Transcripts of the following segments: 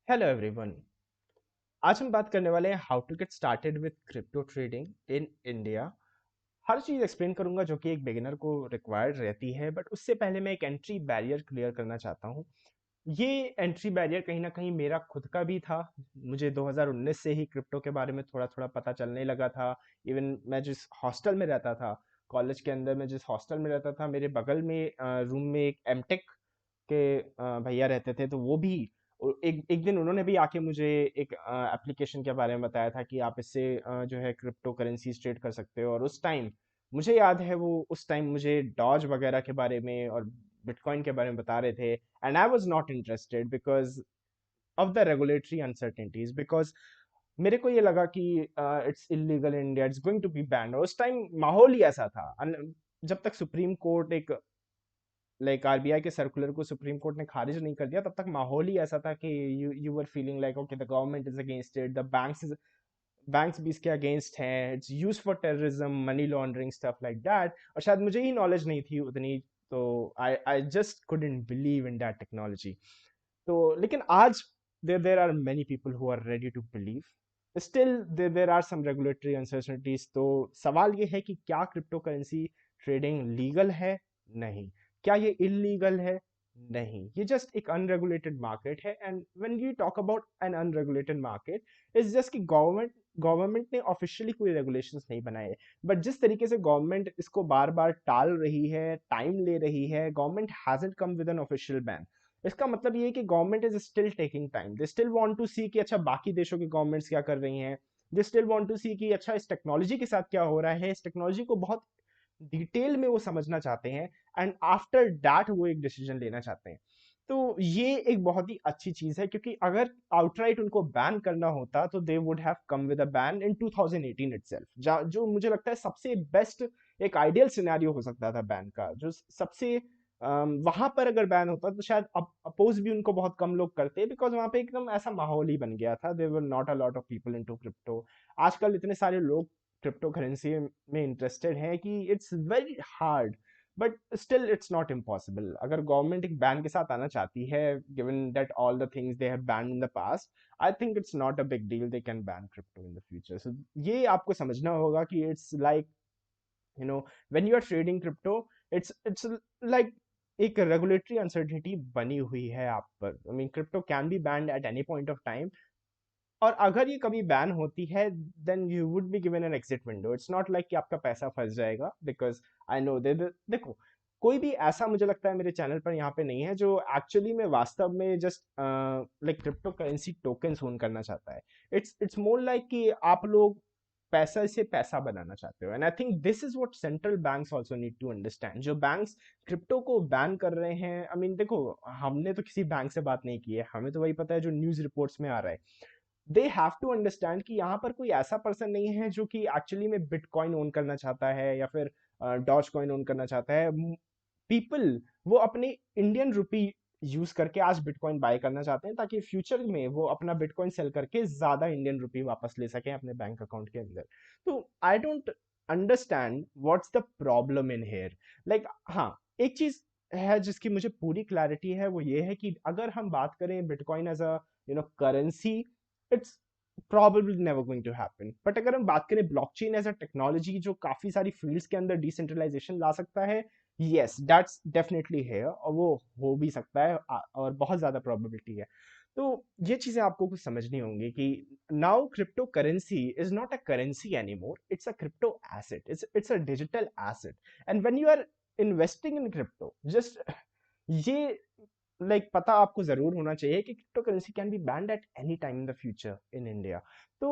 Hello everyone. आज हम बात करने वाले हैं how to get started with crypto trading in India. हर चीज़ एक्सप्लेन करूंगा जो कि एक बिगिनर को रिक्वायर्ड रहती है, बट उससे पहले मैं एक एंट्री बैरियर क्लियर करना चाहता हूँ। ये एंट्री बैरियर कहीं ना कहीं मेरा खुद का भी था। मुझे 2019 से ही क्रिप्टो के बारे में थोड़ा थोड़ा पता चलने लगा था। इवन मैं जिस हॉस्टल में रहता था, कॉलेज के अंदर मैं जिस हॉस्टल में रहता था, मेरे बगल में रूम में एक एमटेक के भैया रहते थे। तो वो भी एक एक दिन उन्होंने भी आके मुझे एक एप्लीकेशन के बारे में बताया था कि आप इससे जो है क्रिप्टो करेंसीज ट्रेड कर सकते हो। और उस टाइम मुझे याद है, वो उस टाइम मुझे डॉज वगैरह के बारे में और बिटकॉइन के बारे में बता रहे थे। And I was not interested because of the regulatory uncertainties, because मेरे को ये लगा कि it's illegal in India, it's going to be banned. और उस टाइम माहौल ही ऐसा था। जब तक सुप्रीम कोर्ट एक लाइक आरबीआई के सर्कुलर को सुप्रीम कोर्ट ने खारिज नहीं कर दिया, तब तक माहौल ही ऐसा था कि you were feeling like okay, the government is against it, the banks भी इसके अगेंस्ट हैं, it's use for terrorism, money laundering, stuff like that. और शायद मुझे ही नॉलेज नहीं थी उतनी। तो I just couldn't believe in that technology. तो लेकिन आज there are many people who are ready to believe. Still there are some regulatory uncertainties. तो सवाल ये है कि क्या क्रिप्टो करेंसी ट्रेडिंग लीगल है? नहीं। क्या ये इलीगल है? नहीं। ये जस्ट एक अनरेगुलेटेड मार्केट है। And when you talk about an unregulated market, it's just कि गवर्नमेंट ने ऑफिशियली कोई रेगुलेशंस नहीं बनाए। बट जिस तरीके से गवर्नमेंट इसको बार बार टाल रही है, टाइम ले रही है, government hasn't come with an official ban. इसका मतलब ये है कि government is still taking time. They still want to see कि अच्छा बाकी देशों की गवर्नमेंट्स क्या कर रही हैं। दे स्टिल वांट टू सी कि अच्छा इस टेक्नोलॉजी के साथ क्या हो रहा है। इस टेक्नोलॉजी को बहुत डिटेल में वो समझना चाहते हैं। एंड आफ्टर दैट वो एक डिसीजन लेना चाहते हैं। तो ये एक बहुत ही अच्छी चीज है, क्योंकि अगर आउटराइट उनको बैन करना होता तो they would have come with a ban in 2018 itself, जो मुझे लगता है सबसे बेस्ट एक आइडियल सिनेरियो हो सकता था बैन का। जो सबसे वहां पर अगर बैन होता तो शायद अपोज भी उनको बहुत कम लोग करते, बिकॉज वहां पे एकदम ऐसा माहौल ही बन गया था। There were not a lot of people into crypto. आजकल इतने सारे लोग क्रिप्टो करेंसी में इंटरेस्टेड हैं कि it's very hard. But still it's not impossible. अगर गवर्नमेंट एक बैन के साथ आना चाहती है, given that all the things they have banned in the past, I think it's not a big deal, they can ban crypto in the future. So ये आपको समझना होगा कि it's like, you know, when you are trading crypto, it's like एक regulatory uncertainty बनी हुई है आप पर। I mean crypto can be banned at any point of time. और अगर ये कभी बैन होती है, then you would be given an exit window. It's not like कि आपका पैसा फंस जाएगा, बिकॉज आई नो दे देखो, कोई भी ऐसा मुझे लगता है मेरे चैनल पर यहाँ पे नहीं है जो एक्चुअली में वास्तव में just like crypto currency tokens own करना चाहता है। इट्स मोर लाइक कि आप लोग पैसा से पैसा बनाना चाहते हो। And I think this is what central banks also need to understand. जो बैंक्स क्रिप्टो को बैन कर रहे हैं, आई मीन देखो, हमने तो किसी बैंक से बात नहीं की है, हमें तो वही पता है जो न्यूज रिपोर्ट्स में आ रहा है। दे हैव टू अंडरस्टैंड कि यहाँ पर कोई ऐसा पर्सन नहीं है जो कि एक्चुअली में बिटकॉइन ओन करना चाहता है या फिर डॉज कॉइन ओन करना चाहता है। पीपल वो अपने इंडियन रुपी यूज करके आज बिटकॉइन बाय करना चाहते हैं, ताकि फ्यूचर में वो अपना बिटकॉइन सेल करके ज्यादा इंडियन रुपी वापस ले सके अपने बैंक अकाउंट के अंदर। तो I don't understand what's the problem in here. Like हाँ, एक चीज है जिसकी मुझे पूरी क्लैरिटी है, वो ये है कि अगर हम बात करें bitcoin as a currency, it's probably never going to happen। But अगर हम बात करें ब्लॉकचेन एज अ टेक्नोलॉजी जो काफी सारी फील्ड्स के अंदर डिसेंट्रलाइजेशन ला सकता है, यस दैट्स डेफिनेटली है, और वो हो भी सकता है, और बहुत ज्यादा प्रोबेबिलिटी है। तो ये चीजें आपको कुछ समझनी होंगी कि now crypto currency is not a currency anymore, it's a crypto asset, it's a digital asset. And when you are investing in crypto, just ये पता आपको जरूर होना चाहिए कि crypto currency can be banned at any time in the future in India. तो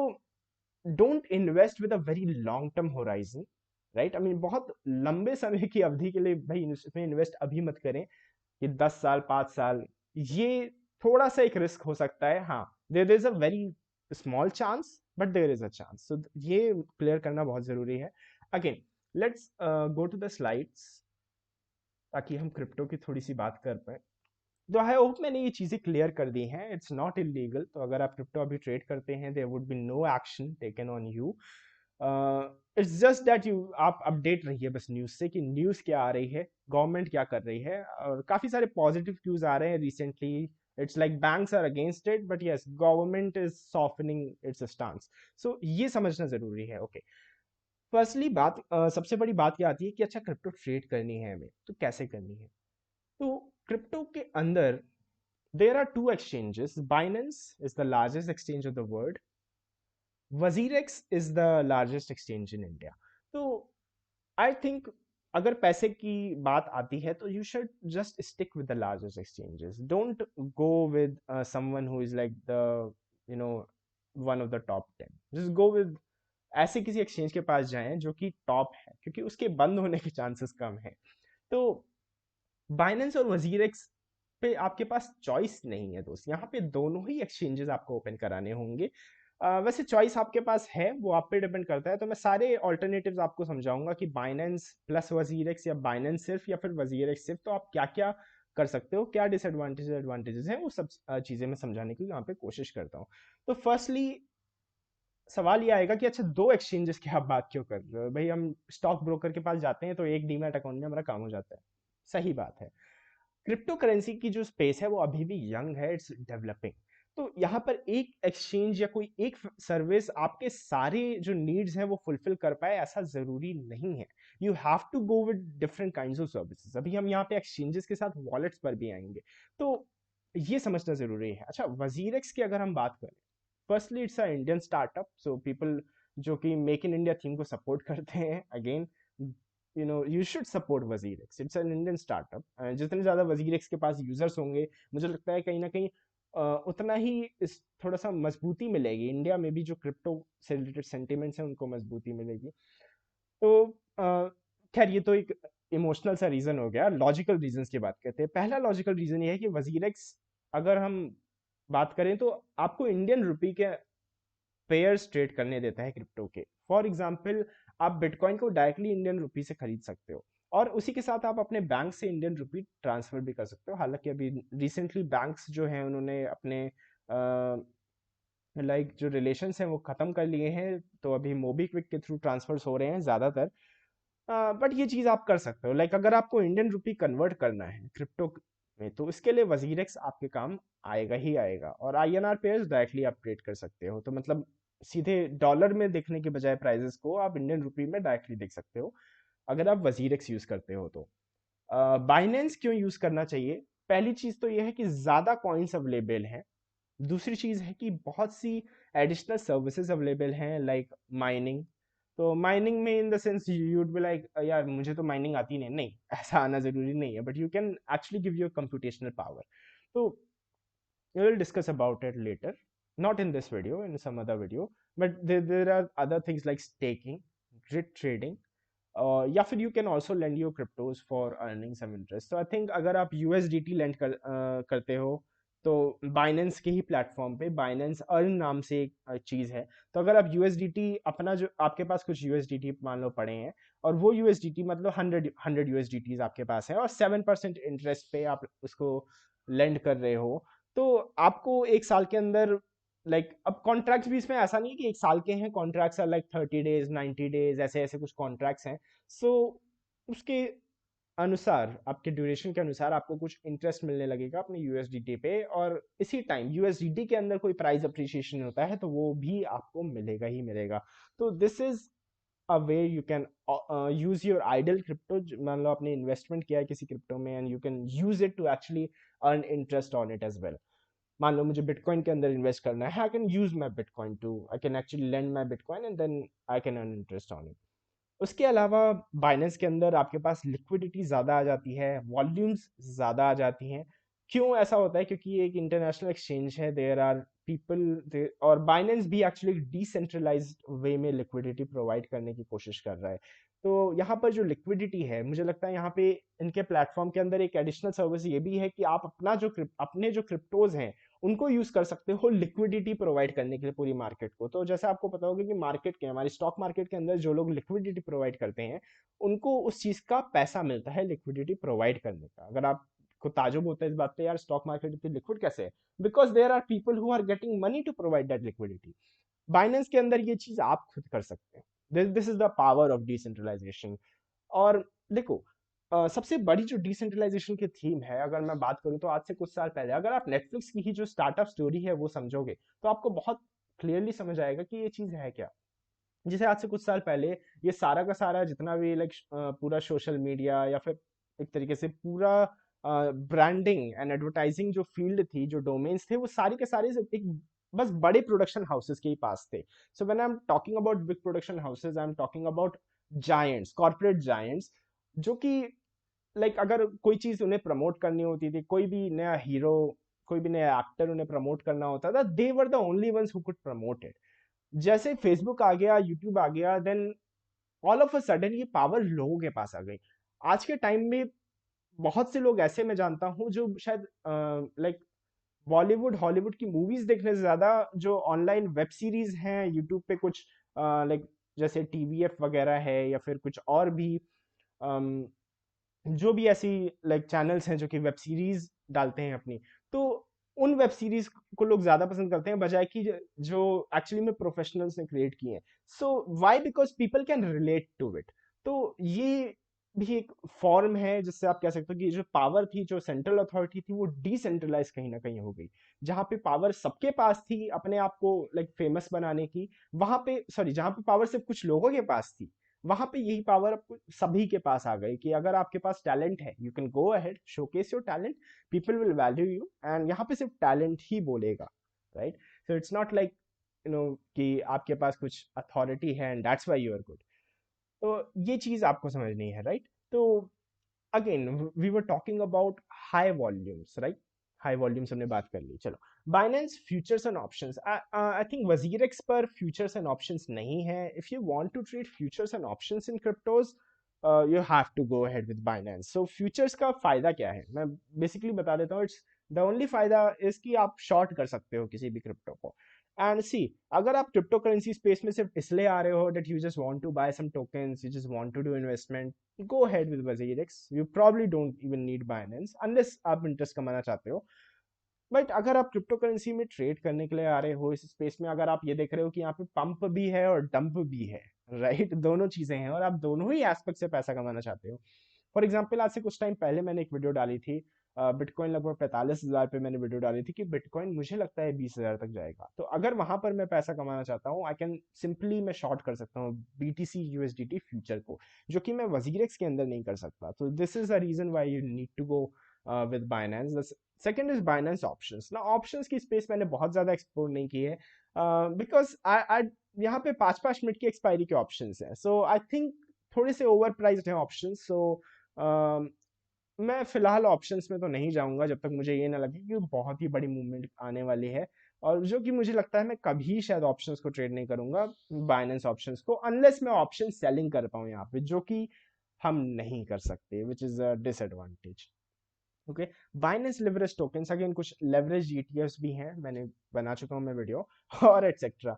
don't invest with a very long term horizon, right? I mean बहुत लंबे समय की अवधि के लिए भाई इसमें इन्वेस्ट अभी मत करें कि 10 साल 5 साल। ये थोड़ा सा एक रिस्क हो सकता है। हाँ, there is a very small chance, but there is a chance. So ये क्लियर करना बहुत जरूरी है। Again, let's go to the slides, ताकि हम क्रिप्टो की थोड़ी सी बात कर पाए। तो आई होप मैंने ये चीजें क्लियर कर दी हैं। It's not illegal. तो अगर आप क्रिप्टो अभी ट्रेड करते हैं, there would be no action taken on you. It's just that you आप अपडेट रहिए बस न्यूज से कि न्यूज क्या आ रही है, गवर्नमेंट क्या कर रही है। और काफी सारे पॉजिटिव व्यूज आ रहे हैं recently. It's like banks are against it, but yes government is softening its stance. So ये समझना जरूरी है। ओके, फर्स्टली बात सबसे बड़ी बात क्या आती है कि अच्छा क्रिप्टो ट्रेड करनी है हमें तो कैसे करनी है। तो क्रिप्टो के अंदर there are two exchanges, Binance is the largest exchange of the world, WazirX is the largest exchange in India. तो आई थिंक अगर पैसे की बात आती है तो you should just stick with the largest exchanges, don't go with someone who is like the you know one of the top 10, just go with ऐसे किसी एक्सचेंज के पास जाएं जो कि टॉप है, क्योंकि उसके बंद होने के चांसेस कम है। तो बाइनेंस और वजीरेक्स पे आपके पास चॉइस नहीं है दोस्त, यहाँ पे दोनों ही एक्सचेंजेस आपको ओपन कराने होंगे। वैसे चॉइस आपके पास है, वो आप पे डिपेंड करता है। तो मैं सारे ऑल्टरनेटिव्स आपको समझाऊंगा कि बाइनेंस प्लस वजीरेक्स या बाइनेंस सिर्फ या फिर वजीरेक्स सिर्फ, तो आप क्या क्या कर सकते हो, क्या डिसएडवांटेजेस एडवांटेजेस हैं, वो सब चीज़ें मैं समझाने की यहाँ पे कोशिश करता हूँ। तो फर्स्टली सवाल ये आएगा कि अच्छा दो एक्सचेंजेस की आप बात क्यों कर रहे हो भाई, हम स्टॉक ब्रोकर के पास जाते हैं तो एक डीमैट अकाउंट में हमारा काम हो जाता है। सही बात है, क्रिप्टो करेंसी की जो स्पेस है वो अभी भी यंग है, इट्स डेवलपिंग। तो यहाँ पर एक एक्सचेंज या कोई एक सर्विस आपके सारे जो नीड्स हैं वो फुलफिल कर पाए ऐसा जरूरी नहीं है। You have to go with different kinds of services. अभी हम यहाँ पे एक्सचेंजेस के साथ वॉलेट्स पर भी आएंगे, तो ये समझना जरूरी है। अच्छा वजीरेक्स की अगर हम बात करें, firstly it's a Indian startup, so people जो कि मेक इन इंडिया थीम को सपोर्ट करते हैं, again you should support WazirX, it's an Indian startup. जितने ज़्यादा वजीरेक्स के पास यूजर्स होंगे, मुझे लगता है कहीं ना कहीं उतना ही इस थोड़ा सा मजबूती मिलेगी इंडिया में भी, जो क्रिप्टो से रिलेटेड सेंटिमेंट्स हैं उनको मजबूती मिलेगी। तो खैर ये तो एक इमोशनल सा रीज़न हो गया। लॉजिकल रीजंस की बात करते हैं। पहला लॉजिकल रीज़न ये है कि वजीरेक्स अगर हम बात करें तो आपको इंडियन रुपी के पेयर्स ट्रेड करने देता है क्रिप्टो के। फॉर एग्जाम्पल आप बिटकॉइन को डायरेक्टली इंडियन रुपी से खरीद सकते हो, और उसी के साथ आप अपने बैंक से इंडियन रुपी ट्रांसफर भी कर सकते हो। हालांकि अभी रिसेंटली बैंक्स जो हैं उन्होंने अपने जो रिलेशंस हैं वो ख़त्म कर लिए हैं, तो अभी मोबीक्विक के थ्रू ट्रांसफर्स हो रहे हैं ज़्यादातर। बट ये चीज़ आप कर सकते हो, लाइक अगर आपको इंडियन रुपी कन्वर्ट करना है क्रिप्टो में तो इसके लिए वजीरेक्स आपके काम आएगा ही आएगा। और आईएनआर पेयर्स डायरेक्टली आप ट्रेड कर सकते हो, तो मतलब सीधे डॉलर में देखने के बजाय प्राइजेस को आप इंडियन रुपी में डायरेक्टली देख सकते हो अगर आप वजीरेक्स यूज़ करते हो तो। बाइनेंस क्यों यूज़ करना चाहिए? पहली चीज़ तो ये है कि ज़्यादा कॉइन्स अवेलेबल हैं। दूसरी चीज़ है कि बहुत सी एडिशनल सर्विसेज अवेलेबल हैं, लाइक माइनिंग। तो माइनिंग में in the sense you'd be like यार मुझे तो माइनिंग आती नहीं, नहीं ऐसा आना ज़रूरी नहीं है, but you can actually give your computational power. तो we will discuss about it later, not in this video, in some other video, but there are other things like staking, grid trading, या फिर you can also lend your cryptos for earning some interest. तो I think अगर आप USDT land करते हो तो Binance के ही platform पे बाइनेंस अर्न नाम से एक चीज़ है। तो अगर आप यूएसडीटी अपना जो आपके पास कुछ यूएसडीटी मान लो पड़े हैं, और वो यूएसडीटी मतलब हंड्रेड यूएसडीटीज आपके पास है और 7% इंटरेस्ट पे आप उसको लेंड कर रहे हो, तो आपको एक साल के अंदर अब कॉन्ट्रैक्ट्स भी इसमें ऐसा नहीं है कि एक साल के हैं, contracts are like 30 days 90 days, ऐसे ऐसे कुछ कॉन्ट्रैक्ट्स हैं। सो उसके अनुसार आपके ड्यूरेशन के अनुसार आपको कुछ इंटरेस्ट मिलने लगेगा अपने यूएसडीटी पे, और इसी टाइम यूएसडीटी के अंदर कोई प्राइस अप्रिसिएशन होता है तो वो भी आपको मिलेगा ही मिलेगा। तो this is a way you can use your idle crypto. मान लो आपने इन्वेस्टमेंट किया है किसी क्रिप्टो में, and you can use it to actually earn interest on it as well. मान लो मुझे बिटकॉइन के अंदर इन्वेस्ट करना है, I can use my bitcoin to, I can actually lend my bitcoin and then I can earn interest on it. उसके अलावा Binance के अंदर आपके पास लिक्विडिटी ज़्यादा आ जाती है, वॉल्यूम्स ज़्यादा आ जाती हैं। क्यों ऐसा होता है? क्योंकि ये एक इंटरनेशनल एक्सचेंज है, देयर आर पीपल, और बाइनेंस भी एक्चुअली डिसेंट्रलाइज्ड वे में लिक्विडिटी प्रोवाइड करने की कोशिश कर रहा है। तो यहाँ पर जो लिक्विडिटी है, मुझे लगता है यहाँ पे इनके प्लेटफॉर्म के अंदर एक एडिशनल सर्विस ये भी है कि आप अपने जो क्रिप्टोज हैं उनको यूज कर सकते हो लिक्विडिटी प्रोवाइड करने के लिए पूरी मार्केट को। तो जैसे आपको पता होगा कि मार्केट के हमारी स्टॉक मार्केट के अंदर जो लोग लिक्विडिटी प्रोवाइड करते हैं उनको उस चीज का पैसा मिलता है लिक्विडिटी प्रोवाइड करने का। अगर आप को ताजुब होता है इस बात पे, यार स्टॉक मार्केट इतनी लिक्विड कैसे है, because there are people who are getting money to provide that liquidity. Binance के अंदर ये चीज आप खुद कर सकते हैं। This is the power of decentralisation. और देखो, सबसे बड़ी जो डिसेंट्रलाइजेशन की थीम है, अगर मैं बात करूं तो आज से कुछ साल पहले अगर आप नेटफ्लिक्स की ही जो स्टार्टअप स्टोरी है वो समझोगे तो आपको बहुत क्लियरली समझ आएगा कि ये चीज़ है क्या। जैसे आज से कुछ साल पहले ये सारा का सारा जितना भी लाइक पूरा सोशल मीडिया या फिर एक तरीके से पूरा ब्रांडिंग एंड एडवर्टाइजिंग जो फील्ड थी, जो डोमेन्स थे, वो सारे के सारे एक बस बड़े प्रोडक्शन हाउसेस के ही पास थे। So when I am talking about big production houses, I am talking about giants, corporate giants, जो कि लाइक अगर कोई चीज उन्हें प्रमोट करनी होती थी, कोई भी नया हीरो, कोई भी नया एक्टर उन्हें प्रमोट करना होता था, they were the only ones who could promote it. जैसे फेसबुक आ गया, यूट्यूब आ गया, then all of a sudden ये पावर लोगों के पास आ गई। आज के टाइम में बहुत से लोग ऐसे मैं जानता हूँ जो शायद लाइक बॉलीवुड हॉलीवुड की मूवीज देखने से ज्यादा जो ऑनलाइन वेब सीरीज हैं यूट्यूब पे कुछ लाइक जैसे टीवीएफ वगैरह है या फिर कुछ और भी जो भी ऐसी लाइक चैनल्स हैं जो कि वेब सीरीज डालते हैं अपनी, तो उन वेब सीरीज को लोग ज्यादा पसंद करते हैं बजाय कि जो एक्चुअली में प्रोफेशनल्स ने क्रिएट की हैं। So why? Because people can relate to it. तो ये भी एक फॉर्म है जिससे आप कह सकते हो कि जो पावर थी, जो सेंट्रल अथॉरिटी थी, वो डिसेंट्रलाइज कहीं ना कहीं हो गई। जहां पे पावर सबके पास थी अपने आप को लाइक फेमस बनाने की, वहां पे सॉरी जहां पे पावर सिर्फ कुछ लोगों के पास थी, वहां पे यही पावर अब सभी के पास आ गई कि अगर आपके पास टैलेंट है, you can go ahead, showcase your talent, people will value you, and यहाँ पे सिर्फ टैलेंट ही बोलेगा, right? So it's not like कि आपके पास कुछ अथॉरिटी है and that's why you are good. तो ये चीज आपको समझनी है, राइट? तो again we were talking about high volumes, right? High volumes हमने बात कर ली, चलो। Binance futures and options, I think WazirX पर फ्यूचर्स एंड ऑप्शंस नहीं है। If you want to trade futures and options in cryptos, you have to go ahead with Binance. So futures का फायदा क्या है, मैं बेसिकली बता देता हूँ। इट्स द ओनली फायदा इज कि आप शॉर्ट कर सकते हो किसी भी क्रिप्टो को। एंड सी, अगर आप क्रिप्टो करेंसी स्पेस में सिर्फ इसलिए आ रहे हो that you just want to buy some tokens, you just want to do investment, go ahead with WazirX. You probably don't even need Binance unless आप इंटरेस्ट कमाना चाहते हो। बट अगर आप क्रिप्टो करेंसी में ट्रेड करने के लिए आ रहे हो इस स्पेस में, अगर आप ये देख रहे हो कि यहाँ पे पंप भी है और डंप भी है, राइट? दोनों चीजें हैं और आप दोनों ही एस्पेक्ट से पैसा कमाना चाहते हो। फॉर एग्जाम्पल, आज से कुछ टाइम पहले मैंने एक वीडियो डाली थी, बिटकॉइन लगभग 45,000 पे मैंने वीडियो डाली थी कि बिटकॉइन मुझे लगता है 20,000 तक जाएगा। तो अगर वहां पर मैं पैसा कमाना चाहता हूँ, आई कैन सिंपली मैं शॉर्ट कर सकता हूँ BTC USDT फ्यूचर को, जो कि मैं वजीरेक्स के अंदर नहीं कर सकता। तो this is the reason why you need to go with Binance. Second is Binance options. ना ऑप्शंस की स्पेस मैंने बहुत ज्यादा एक्सप्लोर नहीं की है बिकॉज आई यहाँ पे 5-5 मिनट की एक्सपायरी के ऑप्शंस हैं, सो आई थिंक थोड़े से ओवर प्राइस्ड हैं ऑप्शंस। सो मैं फिलहाल ऑप्शंस में तो नहीं जाऊंगा जब तक मुझे ये ना लगे कि बहुत ही बड़ी मूवमेंट आने वाली है, और जो कि मुझे लगता है मैं कभी शायद ऑप्शंस को ट्रेड नहीं करूंगा, बाइनेंस ऑप्शंस को, अनलेस मैं ऑप्शन सेलिंग कर पाऊं यहाँ पे, जो कि हम नहीं कर सकते, which is a disadvantage. Okay, Binance leverage tokens, again कुछ लेवरेज ETFs भी हैं, मैंने बना चुका हूँ मैं वीडियो और एटसेट्रा।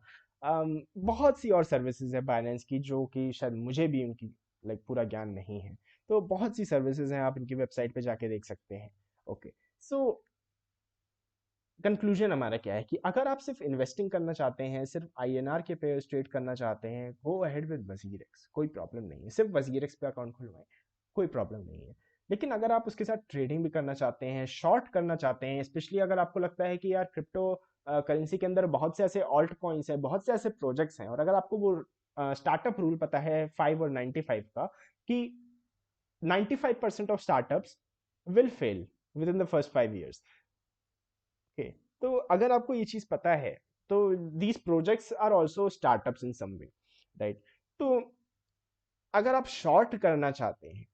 बहुत सी और सर्विसेज है बाइनेंस की जो कि शायद मुझे भी उनकी लाइक पूरा ज्ञान नहीं है। तो बहुत सी सर्विसेज हैं, आप इनकी वेबसाइट पे जाके देख सकते हैं। ओके, सो कंक्लूजन हमारा क्या है कि अगर आप सिर्फ इन्वेस्टिंग करना चाहते हैं, सिर्फ INR के पे ट्रेड करना चाहते हैं, गो अहेड विद वजीरेक्स, कोई प्रॉब्लम नहीं है। सिर्फ वजीरेक्स पे अकाउंट खुलवाएं, कोई प्रॉब्लम नहीं है। लेकिन अगर आप उसके साथ ट्रेडिंग भी करना चाहते हैं, शॉर्ट करना चाहते हैं, स्पेशली अगर आपको लगता है कि यार क्रिप्टो करेंसी के अंदर बहुत से ऐसे ऑल्ट कॉइन्स है, बहुत से ऐसे प्रोजेक्ट्स हैं, और अगर आपको वो स्टार्टअप रूल पता है 5 और 95 का, कि 95% of startups will fail within the first 5 years। Okay, तो अगर आपको ये चीज पता है, तो these projects are also startups in some way, right? तो अगर आप शॉर्ट करना चाहते हैं,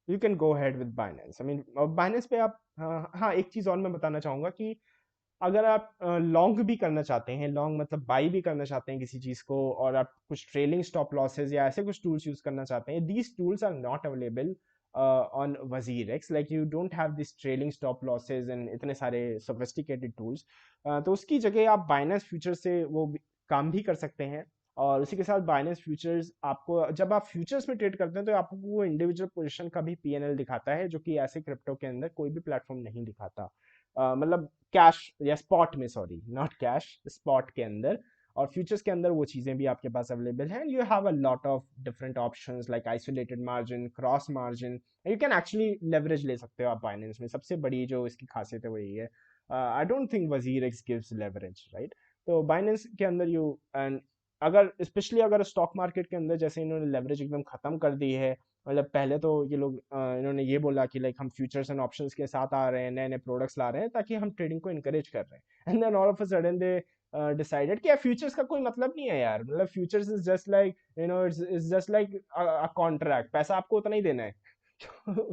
you can go head with Binance. I mean Binance पे आप, हाँ एक चीज और मैं बताना चाहूंगा कि अगर आप लॉन्ग भी करना चाहते हैं, लॉन्ग मतलब बाई भी करना चाहते हैं किसी चीज को, और आप कुछ ट्रेलिंग स्टॉप लॉसेस या ऐसे कुछ टूल्स यूज करना चाहते हैं, these tools are not available on WazirX। Like you don't have this trailing stop losses and इतने सारे सोफिस्टिकेटेड टूल्स। तो उसकी जगह आप बाइनेंस फ्यूचर से वो काम भी कर सकते हैं। और उसी के साथ बाइनेंस फ्यूचर्स, आपको जब आप फ्यूचर्स में ट्रेड करते हैं तो आपको वो इंडिविजुअल पोजीशन का भी PNL दिखाता है, जो कि ऐसे क्रिप्टो के अंदर कोई भी प्लेटफॉर्म नहीं दिखाता। मतलब कैश या स्पॉट में, सॉरी नॉट कैश, स्पॉट के अंदर। और फ्यूचर्स के अंदर वो चीज़ें भी आपके पास अवेलेबल हैं। You have a lot of different options like isolated margin, cross margin, you can actually leverage ले सकते हो आप बाइनेंस में। सबसे बड़ी जो इसकी खासियत है वो यही है। आई डोंट थिंक वजीर एक्स गिव्स लेवरेज, राइट? तो बाइनेंस के अंदर यू एंड अगर स्पेशली अगर स्टॉक मार्केट के अंदर जैसे इन्होंने लेवरेज एकदम खत्म कर दी है, मतलब पहले तो ये लोग इन्होंने ये बोला कि लाइक हम फ्यूचर्स एंड ऑप्शंस के साथ आ रहे हैं, नए नए प्रोडक्ट्स ला रहे हैं ताकि हम ट्रेडिंग को इनकरेज कर रहे हैं, and then all of a sudden they decided कि यार फ्यूचर्स का कोई मतलब नहीं है यार, मतलब futures is just like it's just like a contract, पैसा आपको उतना ही देना है।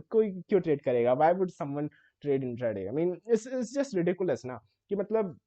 कोई क्यों ट्रेड करेगा? Why would someone trade intraday? I mean it's just ridiculous ना, कि मतलब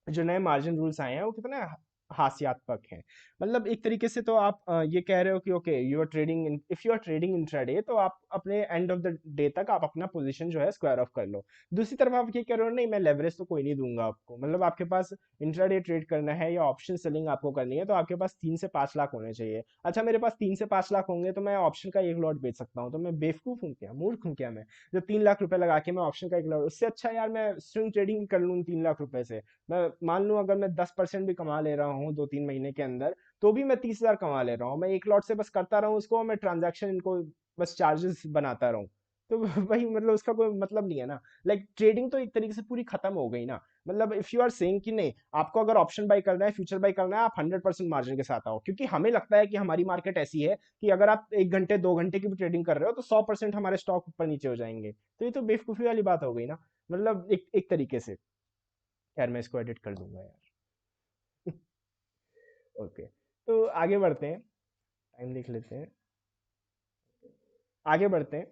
जो नए मार्जिन रूल्स आए हैं वो कितने हास्यात्मक हैं। मतलब एक तरीके से तो आप ये कह रहे हो कि okay you are trading, if you are trading intraday तो आप अपने एंड ऑफ द डे तक आप अपना पोजीशन जो है स्क्वायर ऑफ कर लो। दूसरी तरफ आप ये कह रहे हो नहीं मैं लेवरेज तो कोई नहीं दूंगा आपको, मतलब आपके पास इंट्राडे ट्रेड करना है या ऑप्शन सेलिंग आपको करनी है तो आपके पास 3 से 5 लाख होने चाहिए। अच्छा मेरे पास 3 से 5 लाख होंगे तो मैं ऑप्शन का एक लॉट बेच सकता हूँ, तो मैं बेवकूफ हूँ क्या, मूर्ख हूँ क्या मैं जो 3 लाख रुपए लगा के मैं ऑप्शन का एक लॉट? उससे अच्छा यार मैं स्विंग ट्रेडिंग कर लूँ 3 लाख रुपए से। मैं मान लूं अगर मैं 10% भी कमा ले रहा हूँ 2-3 महीने के अंदर, तो भी मैं 30,000 कमा ले रहा हूँ। मैं एक लॉट से बस करता रहूँ उसको, मैं ट्रांजैक्शन इनको बस चार्जेस बनाता रहूँ, तो वही मतलब उसका कोई मतलब नहीं है ना। लाइक ट्रेडिंग तो एक तरीके से पूरी खत्म हो गई ना। मतलब इफ यू आर सेइंग कि नहीं आपको अगर ऑप्शन बाय करना है, फ्यूचर बाय करना है, आप 100% मार्जिन के साथ आओ, क्योंकि हमें लगता है कि हमारी मार्केट ऐसी है कि अगर आप 1 घंटे 2 घंटे की भी ट्रेडिंग कर रहे हो तो 100% हमारे स्टॉक ऊपर नीचे हो जाएंगे। तो ये तो बेवकूफ़ी वाली बात हो गई ना, मतलब एक तरीके से। यार मैं इसको एडिट कर दूंगा यार। ओके, तो आगे बढ़ते हैं, टाइम देख लेते हैं, आगे बढ़ते हैं।